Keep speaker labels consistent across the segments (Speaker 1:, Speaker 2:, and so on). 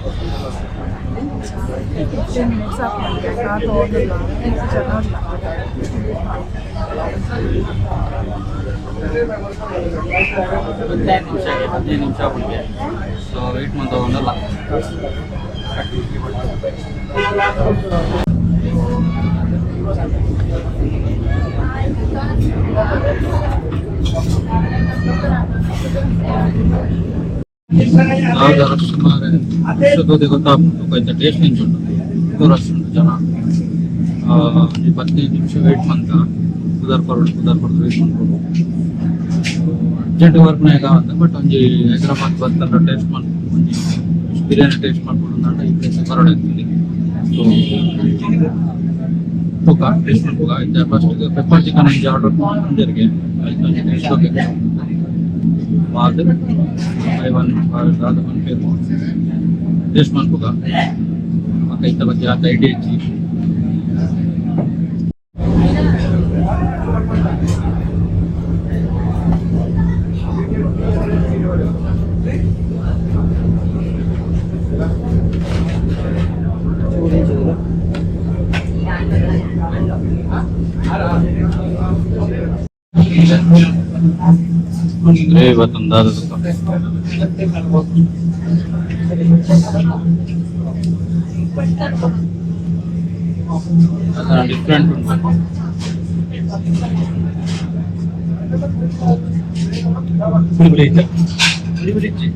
Speaker 1: 15 minutes after I got all the
Speaker 2: ಹದಿನೈದು ನಿಮಿಷ ಬಿಟ್ಟಿದೆ ಸೊ ವೆಯ್ಟ್ ಮಾಡ್ತಾ ಬಂದಲ್ಲ సుమారు కొంచెం టేస్ట్ నుంచి ఉంటుంది దూరం వస్తుంది జನ ಈ 15 ನಿಮಿಷ ವೆಯ್ಟ್ ಮಾಡ್ತಾ ಕುದಾರ್ಪುರ ವೆಯ್ಟ್ ಮಾಡ್ಬೋದು ಅರ್ಜೆಂಟ್ ವರ್ಕ್ನಾಗ ಅಂತ ಬಟ್ ಒಂಜಿ ಹೈದರಾಬಾದ್ ಬಂತಂದ್ರೆ ಟೇಸ್ಟ್ ಮಾಡ್ಬೋದು ಒಂಜಿ ಬಿರಿಯಾನಿ ಟೇಸ್ಟ್ ಮಾಡ್ಬೋದು ಅಂದ್ರೆ ಈ ಪ್ಲೇಸ್ ಬರೋಡ್ ಆಗ್ತದೆ ಸೊ ಪುಗ ಟೇಸ್ಟ್ ಮಾಡ್ಬೋಗ ಇದು ಫಸ್ಟ್ ಪೆಪ್ಪರ್ ಚಿಕನ್ ಇಂಜಿ ಆರ್ಡರ್ ಮಾಡಿದರಿಗೆ ಟೇಸ್ಟ್ ಓಕೆ बाद आई वन दादा मन पेर टेस्ट ಮಾಡ್ಬೋಗ ಮಕ್ಕಳ ಬಗ್ಗೆ ಆತ ಐಡಿಯಾ ಇಚ್ಚಿ ಇವತ್ತೊಂದು ಡಿಫ್ರೆಂಟ್ ಉಂಟು ಪುಳಿಪುಳಿ ಇತ್ತು ಪುಳಿಪುಳಿ ಇಚ್ಚಿ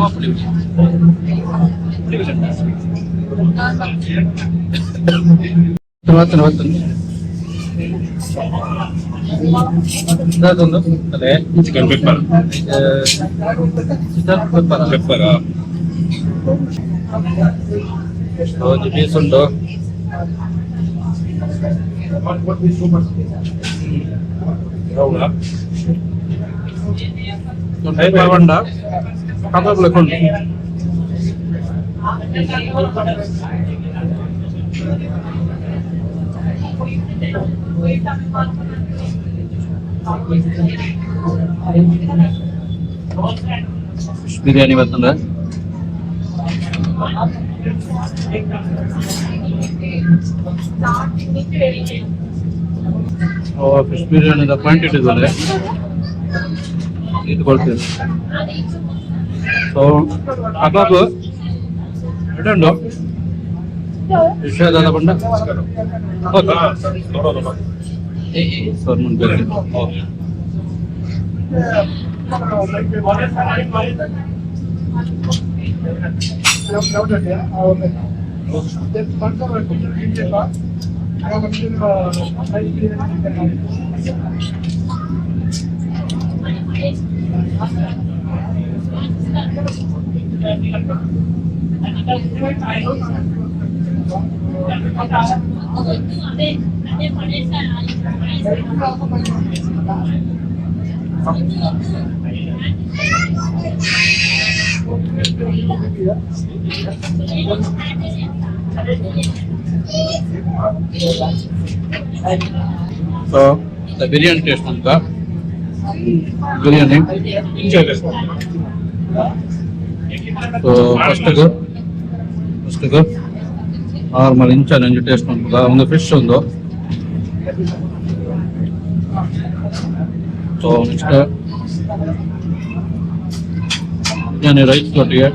Speaker 2: ಪುಳಿಪುಳಿ ಅದೊಂದು ಅದೇ ಚಿಕನ್ ಪೆಪ್ಪರ್ ಪೆಪ್ಪರ್ ಒಂದು ಪೀಸ್ ಉಂಟು ಬಂಡ ಕಬಾಬ್ಲಕೊಂಡು ಫಿಶ್ ಬಿರಿಯಾನಿ ಬರ್ತಂದ್ರೆ ಫಿಶ್ ಬಿರಿಯಾನಿದ ಕ್ವಾಂಟಿಟಿ ಇದ್ದಾರೆ ಇದು ಕೊಡ್ತೀವಿ ಸೊ ಕಬಾಬ್ ಎರಡುಂಡು ಫಿಶ್ ಅದಾದ ಬಂಡ ಸರ್ ಮುಂದೆ So the biryani taste on the biryani. So first go normal inch taste on the fish on the so next biryani rice got here.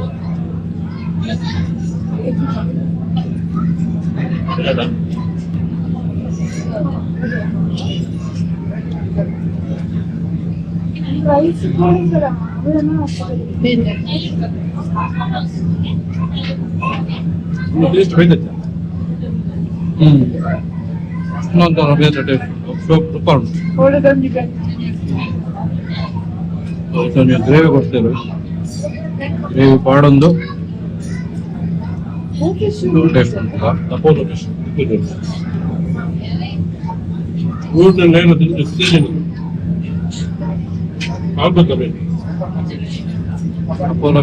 Speaker 2: Gravy ಕೊಡ್ತೇವೆ gravy ಪಾಡೊಂದು taste ಉಂಟು Apollo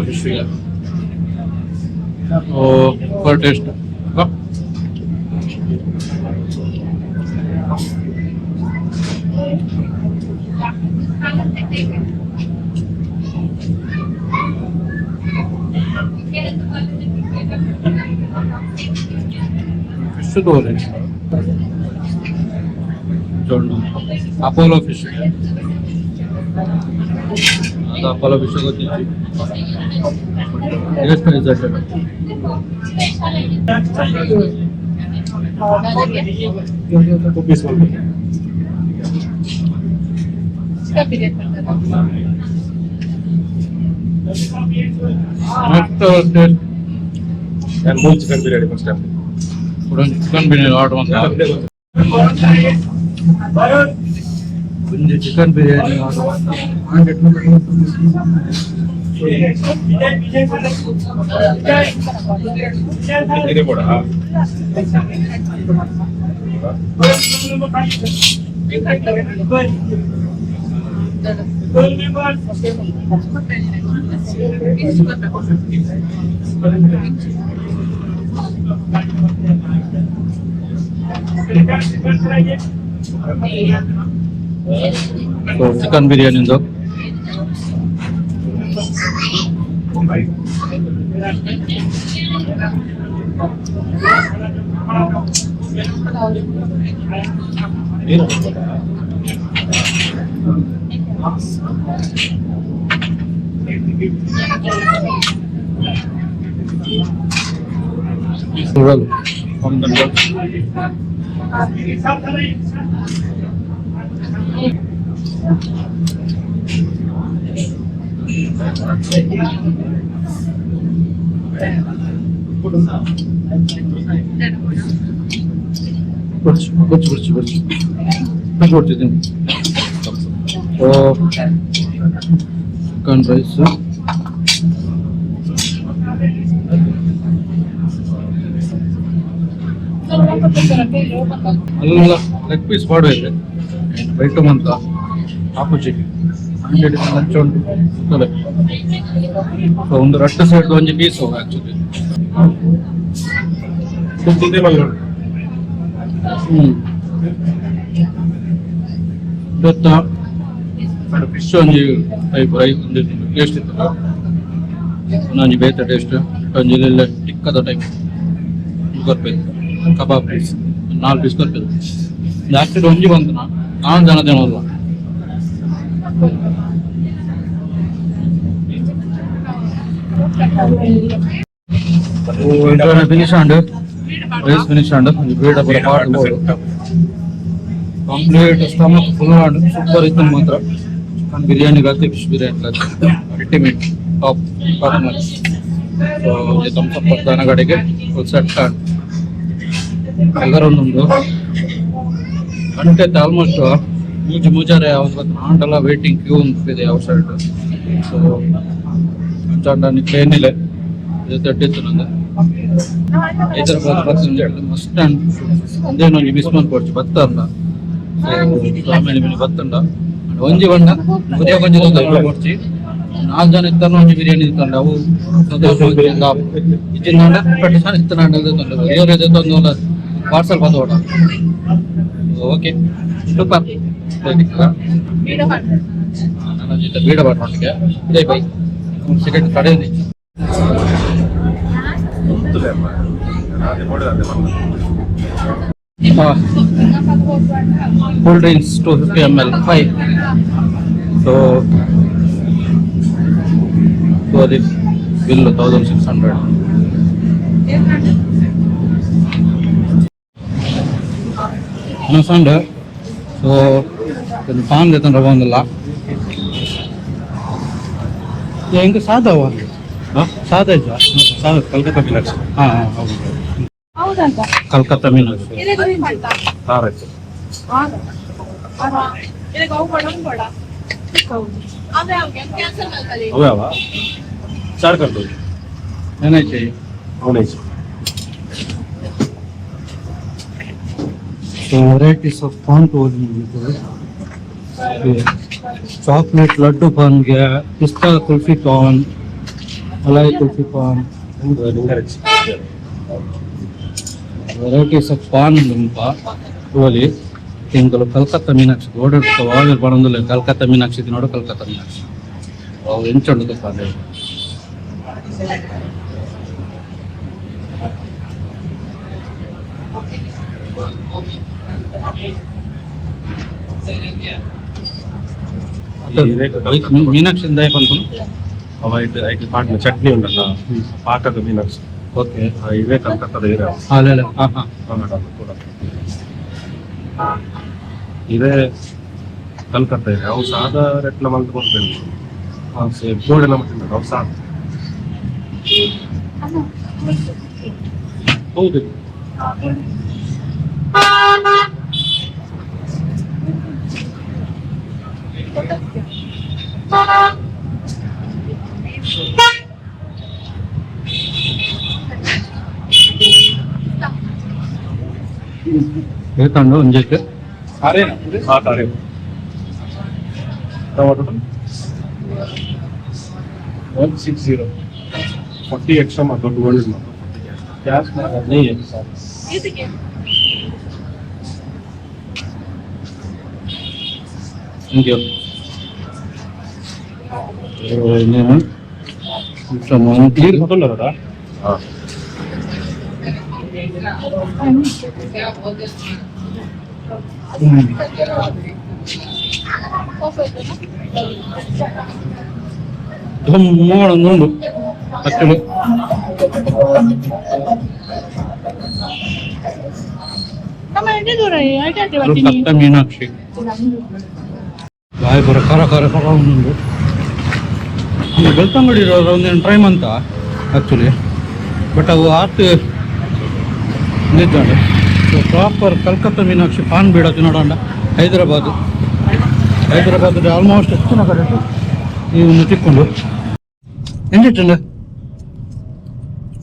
Speaker 2: ಫಿಶ್ಗೆ taste తోలే చూడండి Apollo fish అది Apollo fish వచ్చేసి taste ఇచ్చేట
Speaker 3: chicken biryani first time
Speaker 2: chicken biryani order chicken biryani
Speaker 3: ఇది కూడా
Speaker 2: चिकन बिरयानी दो 그렇지. चिकन राइस ಅಲ್ಲ ಲೆಗ್ ಪೀಸ್ ಮಾಡಬೇಕು ಐಟಮ್ ಅಂತ ಆಪೋಸಿಟ್ 100 ಲಂಚ್ ಉಂಟು ಅದೇ ಒಂದು ರಟ್ಟು ಸೈಡ್ ಒಂದು ಪೀಸ್ ಹೋಗ ಆಕ್ಚುಲಿ
Speaker 3: ತಿಂದೆ ಬಂದ್ರು
Speaker 2: ಇವತ್ತು ಫಿಶ್ ಒಂಜಿ ಟೈಪ್ ರೈಸ್ ಒಂದು ಟೇಸ್ಟ್ ಇತ್ತು ಒಂಜಿ ಬೇತ ಟೇಸ್ಟ್ ಒಂಜಿ ಇಲ್ಲ ಟಿಕ್ಕದ ಟೈಪ್ ಕೊರ್ಪೇದು ಕಬಾಬ್ ಪೀಸ್ 4 ಪೀಸ್ ಕೊರ್ಪೇದು ಜಾಸ್ತಿ ಒಂಜಿ ಬಂತು ನಾನು ಜನದೇನಲ್ಲ finish and rice finish and ಬೇಡ ಬರ ಪಾಟ್ complete stomach full and super ಇತ್ತು ಮಾತ್ರ ಚಿಕನ್ ಬಿರಿಯಾನಿ ಗಲ್ತಿ ಫಿಶ್ ಬಿರಿಯಾನಿ ಗಲ್ತಿ ಅಲ್ಟಿಮೇಟ್ ಟಾಪ್ ನಾಚ್ ಸೊ ಈ ಥಮ್ಸ್ ಅಪ್ ಪತ್ತಾನ ಕಡೆಗೆ ಫುಲ್ ಸೆಟ್ ಆಂಡ್ ಎಲ್ಲರ ಒಂದೊಂದು ಗಂಟೆ ಆಲ್ಮೋಸ್ಟ್ ಮೂಜಾರೆ ನಾಂಟೆಲ್ಲ ವೇಟಿಂಗ್ ಕ್ಯೂ ಇದೆ ಔಟ್ ಸೈಡ್ ಸೊ ಅಂಚಾಂಡಾನಿಕ್ ಏನಿಲ್ಲ ಇದು ತಟ್ಟಿತ್ತು ನಂಗೆ ಹೈದರಾಬಾದ್ ಬರ್ತಂತ ಮಸ್ಟ್ ಅಂಡ್ ಇದೇನು ಮಿಸ್ ಮಾಡ್ಕೊಡ್ಚು ಭತ್ತ ಅಂದ ಆಮೇಲೆ ಭತ್ತಂಡ ಒಂಜಿ ಬಂಡ ಉದಯ ಕೊಂಚ ಕೊಡ್ಚಿ 4 ಜನ ಇತ್ತಾನ ಒಂಜಿ ಬಿರಿಯಾನಿ ಇತ್ತಂಡ ಅವು ಇಚ್ಚಿನ ಪಟ್ಟಿ ಸಹ ಇತ್ತನಾಂಡ ಇವರೇ ಒಂದು ಪಾರ್ಸಲ್ ಬಂದೋಡ ಓಕೆ ಸೂಪರ್ ನನ್ನ ಜೊತೆ ಬೀಡ ಬಾಟೊಟ್ಟಿಗೆ ಇದೇ ಬೈ ಸೆಕೆಂಡ್ ಕಡೆ cool drinks 250 ml 5 so the bill 1600 understand so the fan देता रवांगला ये इनका सादा हुआ सादा है सादा कलकत्ता मीनाक्षी हाँ
Speaker 1: ಹೌದಾ
Speaker 2: कलकत्ता मीनाक्षी
Speaker 1: ಇದಕ್ಕೆ ಮಾಡ್ತಾ
Speaker 3: ಕರೆಕ್ಟ್
Speaker 1: ಇದಕ್ಕೆ ಅವು ಕೊಡ ಅದೇ ಅವ್ಗೆ ಕ್ಯಾನ್ಸಲ್ ಮಾಡ್ತಾರೆ
Speaker 3: ಅವೇ ಅವ ಚಾರ್ कर दो
Speaker 2: नहीं चाहिए
Speaker 3: होने
Speaker 2: so varieties of पान तो चॉकलेट लड्डू पान गया पिस्ता कुल्फी पान मलाई कुल्फी पान varieties of पान लुंपा बोली ತಿಂಗಳು ಕಲ್ಕತ್ತಾ ಮೀನಾಕ್ಷಿ ಓಡರ್ ವಾಗರ್ ಬರಂದಿಲ್ಲ ಕಲ್ಕತ್ತಾ ಮೀನಾಕ್ಷಿ ತಿನ್ನೋಡು ಕಲ್ಕತ್ತಾ ಮೀನಾಕ್ಷಿ ಅವು ಎಂಚೊಂಡು ಪಾದೆ ಮೀನಾಕ್ಷಿ ದಯ ಬಂತು
Speaker 3: ಅವ ಐದು ಪಾಟ್ನ ಚಟ್ನಿ ಉಂಟಲ್ಲ ಪಾಕದ ಮೀನಾಕ್ಷಿ
Speaker 2: ಓಕೆ
Speaker 3: ಇವೇ ಕಲ್ಕತ್ತದ ಇರೋ
Speaker 2: ಅಲ್ಲ ಹಾಂ ಹಾಂ
Speaker 3: ಕೂಡ ಇದೇ ಕಲ್ಕತ್ತ ಇದೆ ಅವು ಸಾದಾ ರೆಟ್ನ ಮಲ್ತು ಕೊಡ್ಬೇಕು ಸೇಮ್ ಗೋಡೆ ನಮ್ಮ ತಿನ್ನೋದು ಅವು ಸಾಕು ಹೌದು
Speaker 2: ಹೇಳ್ಕೊಂಡು ಒಂದಕ್ಕೆ
Speaker 3: ಅರೇನಾ ಹಾಂ ಅರೆ ಟೊಮಾಟೊ 160 40 ಎಕ್ಸ್ಟ್ರಾ ಮತ್ತು 200 ಮತ್ತು ಗ್ಯಾಸ್ नहीं है
Speaker 1: ಇದಕ್ಕೆ
Speaker 2: ಥ್ಯಾಂಕ್ ಯು ಇನ್ನೇನು
Speaker 3: ನೀರು ಗೊತ್ತಲ್ಲ ಹಾಂ
Speaker 2: ಮೂವೊಂದುಂಡು ಆಕ್ಚುಲಿ
Speaker 1: ನಮ್ಮ ಎಣ್ಣೆ ದೂರ ಆಯ್ತು ಬರ್ತೀನಿ
Speaker 2: ಕತ್ತ ಮೀನಾಕ್ಷಿ ಬಾಯಿ ಬರೋ ಖರ ಖರ ಖರ ಒಂದೊಂದು ಬೆಳ್ತಂಗಡಿ ಒಂದೇನು ಟ್ರೈಮ್ ಅಂತ ಆ್ಯಕ್ಚುಲಿ ಬಟ್ ಅವು ಆರ್ಟ್ ನಿಂತಾಂಡ ಪ್ರಾಪರ್ ಕಲ್ಕತ್ತಾ ಮೀನಾಕ್ಷಿ ಪಾನ್ ಬೀಡ ತಿನ್ನೋಡಂಡ ಹೈದರಾಬಾದ್ ಆಲ್ಮೋಸ್ಟ್ ಹೆಚ್ಚಿನ ಕಡೆ ಇವನ್ನು ತಿಕ್ಕೊಂಡು ಎಂಚಿಟ್ಟಂಡ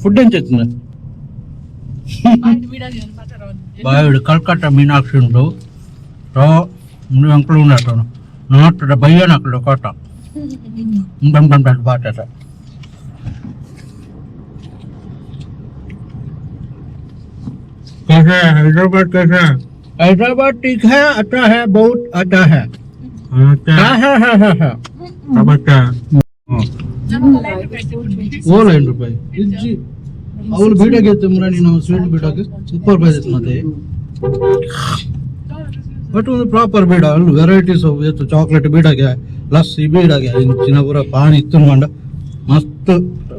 Speaker 2: ಫುಡ್ ಎಂಚಿತ್ತಂಡ ಬಾಯಿಡು ಕಲ್ಕಟ್ಟ ಮೀನಾಕ್ಷಿ ಉಂಟು ರೋ ಅಂಕಲು ಉಂಟು ನೋಟದ ಬಯ್ಯನ ಹಾಕಲು ಕೋಟ ಬಂದ ಬಾಟ कैसा है हैदराबाद कैसा है हैदराबाद ठीक है अच्छा है बहुत अच्छा है अब अच्छा वो लाइन रुपये ಅವಳು ಬೀಡಾಗೆ ಮುರ ನೀನು ಸ್ವೀಟ್ ಬೀಡಾಗೆ ಸೂಪರ್ ಬೈದೈತೆ ಮತ್ತೆ ಬಟ್ ಒಂದು ಪ್ರಾಪರ್ ಬೀಡ ಅಲ್ಲಿ ವೆರೈಟೀಸ್ ಇತ್ತು ಚಾಕ್ಲೇಟ್ ಬೀಡಾಗೆ ಲಸ್ಸಿ ಬೀಡಾಗೆ ಇಂಚಿನ ಪೂರ ಪಾನ್ ಇತ್ತು ಮಂಡ ಮಸ್ತ್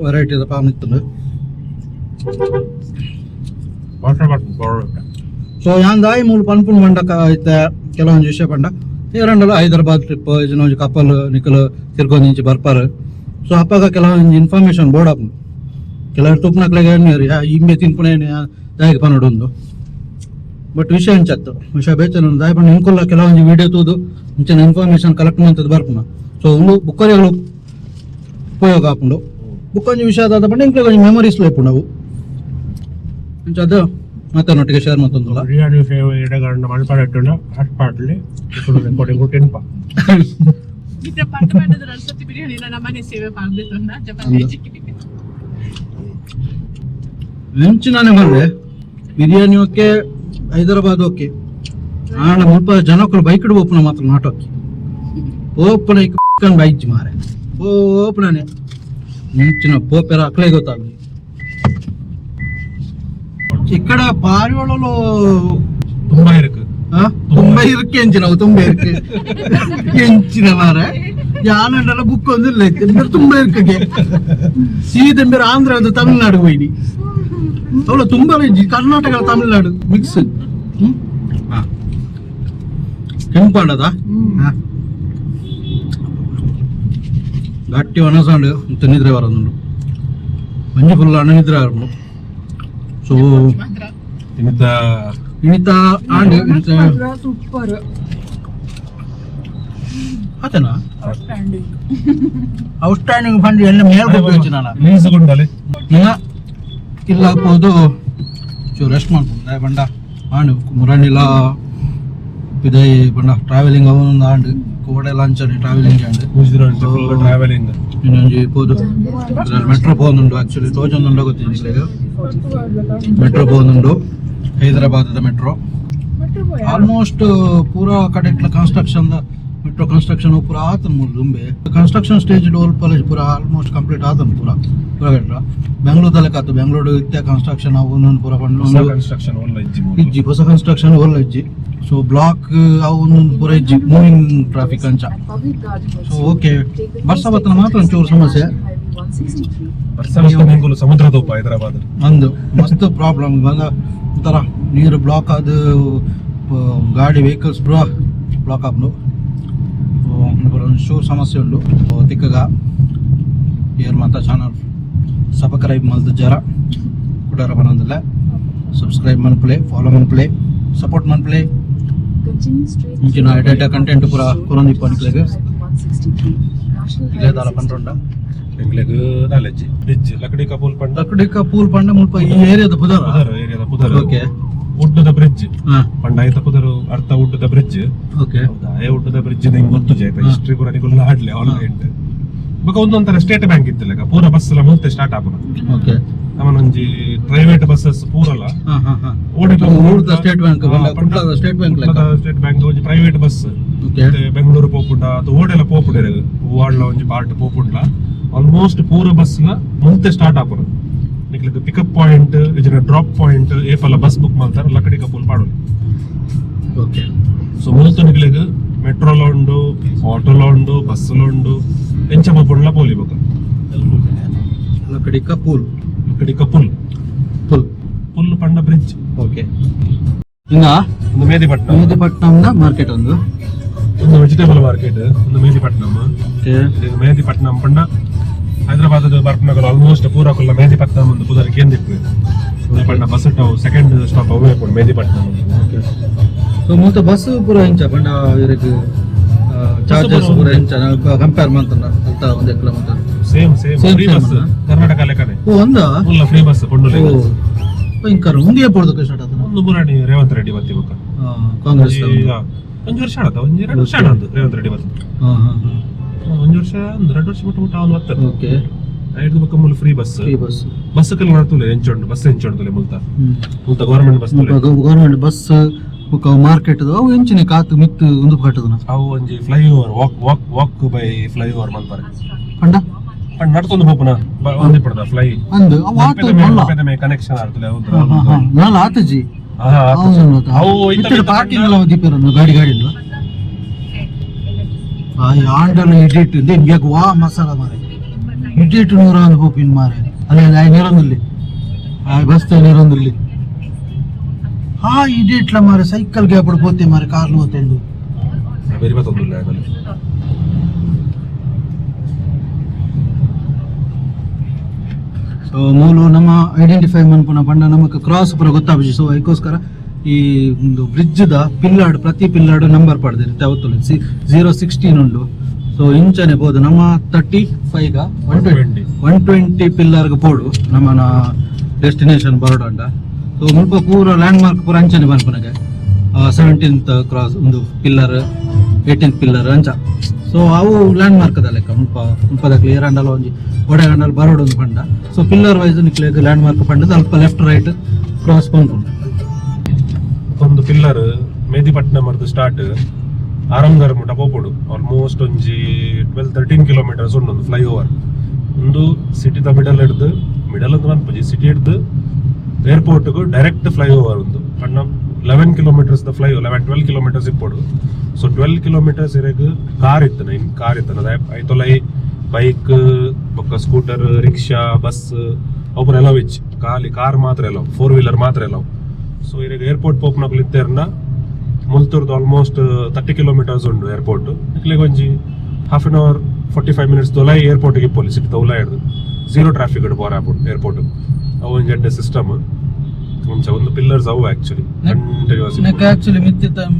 Speaker 2: ವೆರೈಟಿ ಪಾನ್ ಇತ್ತು ಸೊ ಯಾಂದಾಯಿ ಮೂಲ ಪನ್ಪುನ್ ಮಂಡಕ ಐತೆ ಕೆಲವೊಂದು ವಿಷಯ ಪಂಡ ಏರಂಡಲ್ಲ ಹೈದರಾಬಾದ್ ಟ್ರಿಪ್ ಇದನ್ನೊಂದು ಕಪಲ್ ನಿಕಲ್ ತಿರ್ಕೊಂಡು ಇಂಚಿ ಬರ್ಪಾರ ಸೊ ಅಪ್ಪಾಗ ಕೆಲವೊಂದು ಇನ್ಫಾರ್ಮೇಶನ್ ಬೋರ್ಡ್ ಆಪ್ ಕೆಲವರು ತುಪ್ಪನಕ್ಲಾಗ ಎಣ್ಣೆ ಹಿಂಗೆ ತಿನ್ಪುಣ ಎಣ್ಣೆ ದಾಯಿಗೆ ಪನ್ನೊಂದು ಬಟ್ ವಿಷಯ ಹಂಚತ್ತು ವಿಷಯ ಬೇಚನ ದಾಯಿ ಪಣ್ಣ ಇಂಕೊಲ್ಲ ಕೆಲವೊಂದು ವಿಡಿಯೋ ತೂದು ಮುಂಚಿನ ಇನ್ಫಾರ್ಮೇಶನ್ ಕಲೆಕ್ಟ್ ಮಾಡ್ತದ್ದು ಬರ್ಪುಣ ಸೊ ಒಂದು ಬುಕ್ಕರಿಗಳು ಉಪಯೋಗ ಆಪುಂಡು ಬುಕ್ಕೊಂದು ವಿಷಯ ಅದಾದ ಪಂಡ ಇಂಕ್ಲೆ ಕೊಂಚ ಮೆಮೊರೀಸ್ ಲೇಪುಂಡು ಅವು ಅದು ಮತ್ತೆ ನೊಟ್ಟಿಗೆ ಶೇರ್ ಮಾಡ್ತಂದ್ರಲ್ಲ
Speaker 3: ಬಿರಿಯಾನಿ ಎಡಗಂಡ ಮಲ್ಪಾಡಿಟ್ಟು ಹಾಟ್ಪಾಟ್ಲಿ ರೆಕಾರ್ಡಿಂಗ್ ಕೊಟ್ಟಿನಪ್ಪ
Speaker 1: ಇದ್ರ ಪಾಠ ಮಾಡಿದ್ರೆ ಅನ್ಸತಿ ಬಿರಿಯಾನಿ ನಮ್ಮ ಮನೆ ಸೇವೆ ಮಾಡ್ಬೇಕು ಜಪಾನ್
Speaker 2: ಹೆಂಚಿನಾನೆ ಬಂದೆ biryani okay Hyderabad okay and ಮುಲ್ಪ ಜನಕ್ಕಳು ಬೈಕ್ ಓಪನ ಮಾತ್ರ ನಾಟೋಕೆ ಓಪನ ಇಕ್ಕೊಂಡು ಬೈಜ್ ಮಾರೆ ಓಪನೇ ಹೆಂಚಿನ ಪೋಪೆರ ಅಕ್ಲೇ ಗೊತ್ತಾಗಲಿ ఇక్కడ పారివాళ్ళలో
Speaker 3: ತುಂಬಾ ಇருக்கு
Speaker 2: ತುಂಬಾ ಇருக்கு ಎಂಚಿನವು ತುಂಬಾ ಇருக்கு ಎಂಚಿನ ಮಾರ ಯಾನಂಡೆಲ್ಲ ಬುಕ್ ಒಂದಿಲ್ಲ ಎಂಬರ್ ತುಂಬಾ ಇರ್ಕೆ ಸೀದೆಂಬರ್ ಆಂಧ್ರ ಅದು ತಮಿಳ್ನಾಡು ಹೋಯ್ನಿ ಅವಳ ತುಂಬಾ ಕರ್ನಾಟಕ ತಮಿಳ್ನಾಡು ಮಿಕ್ಸ್ ಕೆಂಪಣ್ಣದ ಗಟ್ಟಿ ಒಣಸಾಂಡು ತಿನ್ನಿದ್ರೆ ಬರೋದು ಮಂಜು ಫುಲ್ ಅಣ್ಣ ನಿದ್ರೆ ಆರು ಸೊ ಇನಿತ ಆಂಡ್
Speaker 1: ಸೂಪರ್
Speaker 2: ಆತನಾ ಔಟ್ಸ್ಟ್ಯಾಂಡಿಂಗ್ ಫಂಡ್ ಎಲ್ಲ ಮೇಲೆ ಹೋಗ್ಬೇಕು ನಾನು
Speaker 3: ಲೀಸ್ಗೊಂಡಲೆ
Speaker 2: ಇಲ್ಲ ಹಾಕೋದು ಚೂ ರೆಸ್ಟ್ ಮಾಡ್ಕೊಂಡು ಬಂಡ ಆಂಡ್ ಮುರಣಿಲ್ಲ ಇದೇ ಬಂಡ ಟ್ರಾವೆಲಿಂಗ್ ಅವನೊಂದು ಆಂಡ್ ಕೋಡೆ ಲಾಂಚ್ అని ಟ್ರಾವೆಲಿಂಗ್ ಆಂಡ್
Speaker 3: ಟ್ರಾವೆಲಿಂಗ್
Speaker 2: ಇನ್ನೊಂದು ಪೋದು ಮೆಟ್ರೋ പോകുന്നുണ്ട് ಆಕ್ಚುಲಿ ತೋಜೊಂದುಂಡ ಗೊತ್ತಿಲ್ಲ ಮೆಟ್ರೋ പോകുന്നുണ്ട് ಹೈದರಾಬಾದ್ ಮೆಟ್ರೋ ಆಲ್ಮೋಸ್ಟ್ ಪೂರಾ ಕಡೆ ಕನ್ಸ್ಟ್ರಕ್ಷನ್ ಮೆಟ್ರೋ ಕನ್ಸ್ಟ್ರಕ್ಷನ್ ಪೂರಾ ಆತನ ಮೂರು ದುಂಬೆ ಕನ್ಸ್ಟ್ರಕ್ಷನ್ ಸ್ಟೇಜ್ ಓಲ್ ಕಾಲೇಜ್ ಪೂರಾ ಆಲ್ಮೋಸ್ಟ್ ಕಂಪ್ಲೀಟ್ ಆತನ ಪೂರಾ ಗಟ್ರ ಬೆಂಗಳೂರದಲ್ಲೇ ಕಾತು ಬೆಂಗಳೂರು ಇತ್ಯ ಕನ್ಸ್ಟ್ರಕ್ಷನ್ ಅವನು ಪೂರಾ
Speaker 3: ಕನ್ಸ್ಟ್ರಕ್ಷನ್ ಒಳ್ಳೆ
Speaker 2: ಇಜ್ಜಿ ಹೊಸ ಕನ್ಸ್ಟ್ರಕ್ಷನ್ ಒಳ್ಳೆ ಇಜ್ಜಿ
Speaker 4: ಸೊ ಬ್ಲಾಕ್ ಅವನು ಪೂರ ಇಜ್ಜಿ ಮೂವಿಂಗ್ ಟ್ರಾಫಿಕ್ ಅಂಚ. ಸೊ ಓಕೆ ಬರ್ಸ ಬತ್ತನ ಮಾತ್ರ ಒಂಚೂರು ಸಮಸ್ಯೆ
Speaker 3: ಸಮುದ್ರ ತೋಪ ಹೈದರಾಬಾದ್
Speaker 4: ಒಂದು ಮಸ್ತ್ ಪ್ರಾಬ್ಲಮ್ ಬಂದ ಒಂಥರ ನೀರು ಬ್ಲಾಕ್ ಆದ ಗಾಡಿ ವೆಹಿಕಲ್ಸ್ ಬ್ಲಾಕ್ ಆಪ್ನು ಒಂಚೂರು ಸಮಸ್ಯೆ ಉಂಡು ತಿಕ್ಕಗ ಏರ್ ಮಾತ ಚಾನಲ್ ಸಬ್ಸ್ಕ್ರೈಬ್ ಮಲ್ದ ಜರ ಕುಡಾರ ಬರೋದಿಲ್ಲ ಸಬ್ಸ್ಕ್ರೈಬ್ ಮನ್ಪ್ಲೆ ಫಾಲೋ ಮನ್ಪ್ಲೆ ಸಪೋರ್ಟ್ ಮನ್ಪ್ಲೆ ಇಂಚಿನ ಡೇಟಾ ಕಂಟೆಂಟ್ ಪೂರ ಕೊರೊಂದು ಇಪ್ಪನಿಕ್ಲೆಗೆ ಇಲ್ಲೇ ದಾಲ ಪಂಡ್ರೊಂಡ
Speaker 3: ಎಂಗ್ಲೆಗ್ ನಾಲೆಜ್ಜಿ ಬ್ರಿಡ್ಜ್ ಲಕಡಿ ಕಪೂಲ್ ಪಂಡ
Speaker 4: ಪೂಲ್ ಪಂಡ ಮುಲ್ಪ ಈ ಏರಿಯಾದ ಪುದರ
Speaker 3: ಏರಿಯಾದ ಪುದರ್
Speaker 4: ಓಕೆ
Speaker 3: ಉಡ್ಡದ ಬ್ರಿಡ್ಜ್
Speaker 4: ಹಾ
Speaker 3: ಪಂಡ ಐತ ಪುದರು ಅರ್ಥ ಉಡ್ಡದ ಬ್ರಿಡ್ಜ್
Speaker 4: ಓಕೆ
Speaker 3: ಹೌದಾ ಏ ಉಡ್ಡದ ಬ್ರಿಡ್ಜ್ ನಿಂಗೆ ಗೊತ್ತು ಜಾಯ್ತ ಹಿಸ್ಟ್ರಿ ಪೂರ ನಿಗುಲ್ಲ ಆಡ್ಲೆ ಆನ್ಲೈನ್ ಬೊಕ ಒಂದೊಂಥರ ಸ್ಟೇಟ್ ಬ್ಯಾಂಕ್ ಇತ್ತಿಲ್ಲ ಪೂರ ಬಸ್ ಎಲ್ಲ ಮುಂತೆ ಸ್ಟಾರ್ಟ್ ಆಪುನ
Speaker 4: ಓಕೆ
Speaker 3: ಅವನೊಂಜಿ ಪ್ರೈವೇಟ್ ಬಸ್ಸಸ್ ಪೂರಲ್ಲ
Speaker 4: ಹಾ ಹಾ ಹಾ
Speaker 3: ಓಡಿದ
Speaker 4: ಸ್ಟೇಟ್ ಬ್ಯಾಂಕ್ ಕುಂಟ್ಲದ ಸ್ಟೇಟ್ ಬ್ಯಾಂಕ್ ಲೆಕ್ಕ
Speaker 3: ಸ್ಟೇಟ್ ಬ್ಯಾಂಕ್ ಒಂಜಿ ಪ್ರೈವೇಟ್ ಬಸ್
Speaker 4: ಓಕೆ
Speaker 3: ಬೆಂಗಳೂರು ಪೋಪುಂಡ ಅದು ಓಡೆಲ್ಲ ಪೋಪುಂಡ ವಾಡ್ಲ ಒಂಜಿ ಪಾರ್ಟ್ ಪೋಪುಂಡ್ಲ ಆಲ್ಮೋಸ್ಟ್ ಪೂರ ಬಸ್ ಮುಂತೆ ಸ್ಟಾರ್ಟ್ ಆಪುನ ನಿಕ್ಲಿಗೆ ಪಿಕಪ್ ಪಾಯಿಂಟ್ ಇಜನ ಡ್ರಾಪ್ ಪಾಯಿಂಟ್ ಏಪಲ್ಲ ಬಸ್ ಬುಕ್ ಮಾಡ್ತಾರೆ ಲಕಡಿ ಕಪೂಲ್ ಪಾಡೋದು
Speaker 4: ಓಕೆ
Speaker 3: ಸೊ ಮೂಲ್ತು ನಿಕ್ಲಿಗೆ ಮೆಟ್ರೋಲ ಉಂಡು ಆಟೋಲ ಉಂಡು ಬಸ್ಸಲ ಉಂಡು ಎಂಚ ಪೋಪುಂಡ್ಲ ಪೋಲಿ ಬೊಕ
Speaker 4: ಲಕಡಿ ಕಪೂಲ್
Speaker 3: ಲಕಡಿ ಕಪೂಲ್
Speaker 4: ಪುಲ್
Speaker 3: ಪುಲ್ ಪಂಡ ಬ್ರಿಡ್ಜ್
Speaker 4: ಓಕೆ ಇನ್ನ
Speaker 3: ಒಂದು ಮೇದಿಪಟ್ನಂ
Speaker 4: ಮೇದಿಪಟ್ನಂದ ಮಾರ್ಕೆಟ್ ಒಂದು
Speaker 3: ಒಂದು ವೆಜಿಟೇಬಲ್ ಮಾರ್ಕೆಟ್ ಒಂದು ಮೇದಿಪಟ್ನಂ
Speaker 4: ಓಕೆ
Speaker 3: ಮೇದಿಪಟ್ನಂ ಪಂಡ ಹೈದರಾಬಾದ್ ಬರ್ಪನಗಲ್ ಆಲ್ಮೋಸ್ಟ್ ಪೂರ ಕುಲ್ಲ ಮೇದಿಪಟ್ನಂ ಒಂದು ಪುದರ್ ಕೇಂದಿತ್ತು ಪಂಡ ಬಸ್ ಟಾವ್ ಸೆಕೆಂಡ್ ಸ್ಟಾಪ್ ಅವೇ ಪುಂಡ ಮೇದಿಪಟ್ನಂ
Speaker 4: ಓಕೆ ಸೊ ಮೂತ ಬಸ್ ಪೂರ ಇಂಚ ಪಂಡ ಇರಕ್ಕೆ ಚಾರ್ಜಸ್ ಪೂರ ಇಂಚ ಕಂಪೇರ್ ಮಾಡ್ತಾನ ಅಂತ 1 kilometre
Speaker 3: same
Speaker 4: Same,
Speaker 3: free bus
Speaker 4: same,
Speaker 3: Karnataka ಲೆಕ್ಕನೆ
Speaker 4: ಓ ಒಂದ
Speaker 3: ಫುಲ್ ಫ್ರೀ ಬಸ್ ಪೊಂಡುಲೆ
Speaker 4: ಓ ಭಯಂಕರ ಉಂದಿಯ ಪೋಡ್ದಕ್ಕೆ ಸ್ಟಾರ್ಟ್ ಆತನ
Speaker 3: ಒಂದು ಮುರಾಣಿ ರೇವಂತ್ ರೆಡ್ಡಿ ಬತ್ತಿ ಬೊಕ
Speaker 4: ಕಾಂಗ್ರೆಸ್
Speaker 3: ಒಂದು ವರ್ಷ ಆಡತ ಒಂದು 2 ವರ್ಷ ಆಡಂದು ರೇವಂತ್ ರೆಡ್ಡಿ ಬತ್ತಿ
Speaker 4: ಹಾ ಹಾ
Speaker 3: ಒಂದು ವರ್ಷ ಒಂದು 2 ವರ್ಷ ಮುಟ್ಟ ಮುಟ್ಟ ಅವನು ಬತ್ತ
Speaker 4: ಓಕೆ
Speaker 3: ಐದು ಬೊಕ ಮುಲ್ free bus
Speaker 4: free bus
Speaker 3: bus ಕಲ್ ಮಾಡ್ತುಲೆ ಎಂಚೊಂಡು ಬಸ್ ಎಂಚೊಂಡು ಮುಲ್ತ ಮುಲ್ತ ಗವರ್ನಮೆಂಟ್ ಬಸ್ ತುಲೆ
Speaker 4: ಗವರ್ನಮೆಂಟ್ ಬಸ್ ಮುಖ ಮಾರ್ಕೆಟ್ ಅವು ಎಂಚಿನ ಕಾತು ಮಿತ್ತು ಒಂದು ಕಟ್ಟದನ
Speaker 3: ಅವು ಒಂಜಿ ಫ್ಲೈಓವರ್ ವಾಕ್ ಬೈ ಫ್ಲೈಓವರ್ ಮಾಡ್ತಾರೆ
Speaker 4: ಪಂಡ
Speaker 3: ಪಂಡ ನಡ್ತೊಂದು ಹೋಪನ ಒಂದಿ ಪಡದ ಫ್ಲೈ
Speaker 4: ಅಂದು ಅವು ಆತು ಮಲ್ಲ
Speaker 3: ಕನೆಕ್ಷನ್ ಆಗ್ತದೆ
Speaker 4: ನಾಲ ಆತಜಿ
Speaker 3: ಅವು
Speaker 4: ಇತ್ತ ಪಾರ್ಕಿಂಗ್ ಎಲ್ಲ ದೀಪಿರನ್ನು ಗಾಡಿ ಇಲ್ಲ ಆಂಡಲ ಎಡಿಟ್ ನಿಮ್ಗೆ ವಾ ಮಸಾಲ ಮಾರೆ ಎಡಿಟ್ 100 ಹೋಪಿನ್ ಮಾರೆ ಅಲ್ಲ ನೀರೊಂದಲ್ಲಿ ಬಸ್ ನೀರೊಂದಲ್ಲಿ ಹಾ ಇಡಿಟ್ಲ ಮಾರೆ ಸೈಕಲ್ ಗೆ ಪಡ್ಕೋತೆ ಮಾರೆ ಕಾರ್ಲು ಹೋತೊಂದು
Speaker 3: ಬೇರೆ ಬತ್ತೊಂದಿಲ್ಲ ಆಗಲ್ಲ
Speaker 4: ಸೊ ಮೂಲು ನಮ್ಮ ಐಡೆಂಟಿಫೈ ಮನ್ಪುನ ಪಂಡ ನಮಕ್ ಕ್ರಾಸ್ ಪೂರ ಗೊತ್ತಾಗ್ಜಿ ಸೊ ಅದಕ್ಕೋಸ್ಕರ ಈ ಒಂದು ಬ್ರಿಡ್ಜ್ ದ ಪಿಲ್ಲಾಡ್ ಪ್ರತಿ ಪಿಲ್ಲಾಡ್ ನಂಬರ್ ಪಡೆದಿರುತ್ತೆ ಅವತ್ತು 016 ಉಂಡು ಸೊ ಇಂಚನೆ ಬೋದು ನಮ್ಮ 35 120 ಪಿಲ್ಲರ್ಗೆ ಪೋಡು ನಮ್ಮ ಡೆಸ್ಟಿನೇಷನ್ ಬರೋಡಂಡ ಸೊ ಮುಲ್ಪ ಪೂರ ಲ್ಯಾಂಡ್ ಮಾರ್ಕ್ ಪೂರ ಅಂಚನೆ ಬನ್ಪನಗೆ 17th ಕ್ರಾಸ್ ಒಂದು ಪಿಲ್ಲರ್ 18th ಪಿಲ್ಲರ್ ಅಂಚ ಸೊ ಅವು ಲ್ಯಾಂಡ್ ಮಾರ್ಕ್ ಅದ ಲೆಕ್ಕ ಮುಲ್ಪದ ಕ್ಲಿಯರ್ ಅಂಡಲ್ಲ ಒಂಜಿ ಒಡೆಗಂಡಲ್ ಬರೋಡ್ ಒಂದು ಪಂಡ ಸೊ ಪಿಲ್ಲರ್ ವೈಸ್ ನಿಕ್ಲೆಗ್ ಲ್ಯಾಂಡ್ ಮಾರ್ಕ್ ಪಂಡ ಸ್ವಲ್ಪ ಲೆಫ್ಟ್ ರೈಟ್ ಕ್ರಾಸ್ ಪಂಪುಂಡು
Speaker 3: ಒಂದು ಪಿಲ್ಲರ್ ಮೇದಿಪಟ್ನಂ ಅರ್ದು ಸ್ಟಾರ್ಟ್ ಆರಂಗರ್ ಮುಟ ಪೋಪುಡು ಆಲ್ಮೋಸ್ಟ್ ಒಂಜಿ 12-13 ಕಿಲೋಮೀಟರ್ಸ್ ಉಂಡು ಒಂದು ಫ್ಲೈಓವರ್ ಒಂದು ಸಿಟಿದ ಮಿಡಲ್ ಅಂತ ಅನ್ಪಜಿ ಸಿಟಿ ಹಿಡ್ದು ಏರ್ಪೋರ್ಟ್ ಡೈರೆಕ್ಟ್ ಫ್ಲೈಓವರ್ ಒಂದು ಪಂಡ 11 ಕಿಲೋಮೀಟರ್ಸ್ ದ ಫ್ಲೈ 12 ಕಿಲೋಮೀಟರ್ಸ್ ಇಪ್ಪೋಡು ಸೊ 12 ಕಿಲೋಮೀಟರ್ಸ್ ಇರಗ್ ಕಾರ್ ಇತ್ತನ ಐತೊಲೈ ಬೈಕ್ ಬೊಕ್ಕ ಸ್ಕೂಟರ್ ರಿಕ್ಷಾ ಬಸ್ ಒಬ್ಬರು ಎಲ್ಲ ಇಚ್ಚಿ ಖಾಲಿ ಕಾರ್ ಮಾತ್ರ ಎಲ್ಲ 4 ವೀಲರ್ ಮಾತ್ರ ಎಲ್ಲ ಸೊ ಇರಗ ಏರ್ಪೋರ್ಟ್ ಪೋಪ್ನಕ್ಲು ಇತ್ತೇರ್ನ ಮುಲ್ತೂರ್ದು ಆಲ್ಮೋಸ್ಟ್ 30 ಕಿಲೋಮೀಟರ್ಸ್ ಉಂಡು ಏರ್ಪೋರ್ಟ್ ಇಕ್ಲಿಗೆ ಒಂಜಿ ಹಾಫ್ ಅನ್ ಅವರ್ 45 ಮಿನಿಟ್ಸ್ ತೊಲೈ ಏರ್ಪೋರ್ಟ್ಗೆ ಇಪ್ಪೊಲಿ ಸಿಟಿ ತೌಲ ಹಿಡ್ದು 0 ಟ್ರಾಫಿಕ್ ಬೋರ್ ಆಪುಂಡು ಏರ್ಪೋರ್ಟ್ ಅವು ಒಂಜಿ ಎಡ್ಡೆ ಸಿಸ್ಟಮ್ ಒಂದು ಪಿಲ್ಲರ್ಸ್ ಅವು ಆಕ್ಚುಲಿ
Speaker 4: ಆಕ್ಚುಲಿ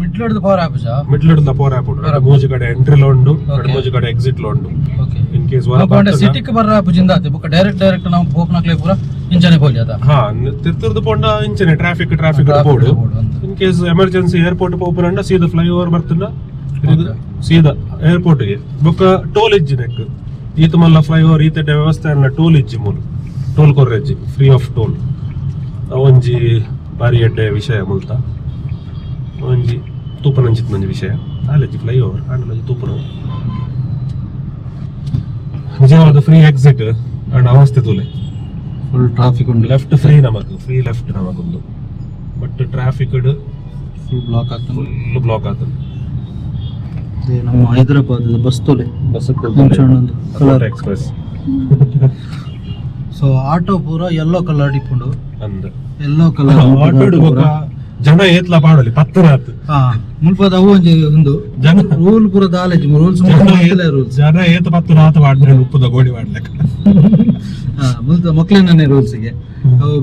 Speaker 4: ಮಿಡ್ಲಡ್ ಪವರ್ ಆಪುಜ
Speaker 3: ಮಿಡ್ಲಡ್ ದ ಪವರ್ ಆಪುಂಡು ಮೂಜಿ ಕಡೆ ಎಂಟ್ರಿ ಲೋ ಉಂಡು ಮೂಜಿ ಕಡೆ ಎಕ್ಸಿಟ್ ಲೋ ಉಂಡು ಇನ್ ಕೇಸ್
Speaker 4: ಸಿಟಿಗೆ ಬರ ಆಪುಜಿಂದ ಆತೆ ಬೊಕ ಡೈರೆಕ್ಟ್ ನಾವು ಹೋಗ್ನಕ್ಲೆ ಪೂರ ಇಂಚನೆ ಪೋಲಿ ಅದ
Speaker 3: ಹಾ ತಿರ್ತುರ್ದು ಪೋಂಡ ಇಂಚನೆ traffic board in case emergency airport ಪೋಪುನಂಡ ಸೀದಾ ಫ್ಲೈಓವರ್ ಬರ್ತುಂಡ ಸೀದಾ ಏರ್ಪೋರ್ಟ್ ಗೆ ಬೊಕ ಟೋಲ್ ಇಜ್ಜಿ ನೆಕ್ ಈತ ಮಲ್ಲ ಫ್ಲೈಓವರ್ ಈತ ವ್ಯವಸ್ಥೆ ಅಲ್ಲ ಟೋಲ್ ಇಜ್ಜಿ ಮೂಲ ಟೋಲ್ ಕೊರ್ರೆಜ್ಜಿ ಫ್ರೀ ಆಫ್ ಟೋಲ್ ಒಂಜಿ ಬಾರಿ ಎಡ್ಡೆ ವಿಷಯ ಮುಲ್ತ ಒಂಜಿ ತೂಪನಂಚಿತ್ ಮಂಜಿ ವಿಷಯ ಆಲೆಜ್ಜಿ ಫ್ಲೈಓವರ್ ಆಂಡಲ ತೂಪನ ನಿಜವಾದ ಫ್ರೀ ಎಕ್ಸಿಟ್ ಅಂಡ್ ಅವಸ್ಥೆ ತೂಲೆ
Speaker 4: ಫುಲ್ ಟ್ರಾಫಿಕ್ ಉಂಟು
Speaker 3: ಲೆಫ್ಟ್ ಫ್ರೀ ನಮಕ್ ಫ್ರೀ ಲೆಫ್ಟ್ ನಮಗೊಂದು ಬಟ್ ಟ್ರಾಫಿಕ್
Speaker 4: ಫುಲ್ ಬ್ಲಾಕ್ ಆಗ್ತಾನೆ.
Speaker 3: ಫುಲ್ ಬ್ಲಾಕ್ ಆತದೆ.
Speaker 4: ಅದೇ ನಮ್ಮ ಹೈದರಾಬಾದ್ ಬಸ್ ತೊಲೆ
Speaker 3: bus
Speaker 4: colour
Speaker 3: express
Speaker 4: so auto ಪೂರ ಯೆಲ್ಲೋ ಕಲರ್ ಇಪ್ಪುಂಡು
Speaker 3: ಅಂದ
Speaker 4: ಯೆಲ್ಲೋ ಕಲರ್
Speaker 3: ಆಟೋಡು ಜನ ಏತ್ಲ ಪಾಡಲಿ ಪತ್ತರ ಆತು
Speaker 4: ಹಾ ಮುಲ್ಪದ ಅವು ಒಂಜಿ ಒಂದು
Speaker 3: ಜನ
Speaker 4: ರೂಲ್ ಪೂರ ದಾಲೇಜ್ ರೂಲ್ಸ್ ರೂಲ್ಸ್
Speaker 3: ಜನ ಏತ ಪತ್ತರ ಆತ ಮಾಡಿದ್ರೆ ಉಪ್ಪುದ ಗೋಡಿ ಮಾಡ್ಲಿಕ್ಕೆ
Speaker 4: ಮುಲ್ತ ಮಕ್ಳಿನೇ ರೂಲ್ಸ್ಗೆ ಅವು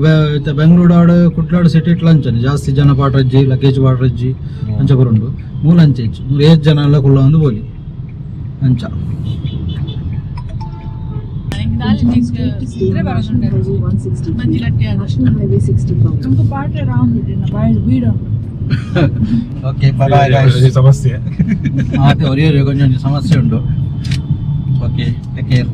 Speaker 4: ಬೆಂಗಳೂರು ಆಡು ಕುಟ್ಲಾಡು ಸಿಟಿ ಇಟ್ಲ ಅಂಚನೆ ಜಾಸ್ತಿ ಜನ ಪಾಡ್ರಜ್ಜಿ ಲಗೇಜ್ ಪಾಡ್ರಜ್ಜಿ ಅಂಚ ಬರುಂಡು ಮೂಲ ಅಂಚೆ ಹೆಚ್ಚು ಮೂರು ಏಜ್ ಜನ ಎಲ್ಲ ಕುಲ್ಲ ಒಂದು ಬೋಲಿ ಅಂಚ ಓಕೆ
Speaker 3: ಸಮಸ್ಯೆ
Speaker 4: ಮತ್ತೆ ಅವರಿಗೆ ಕೊಂಚ ಸಮಸ್ಯೆ ಉಂಟು ಓಕೆ ಟೇಕ್ ಕೇರ್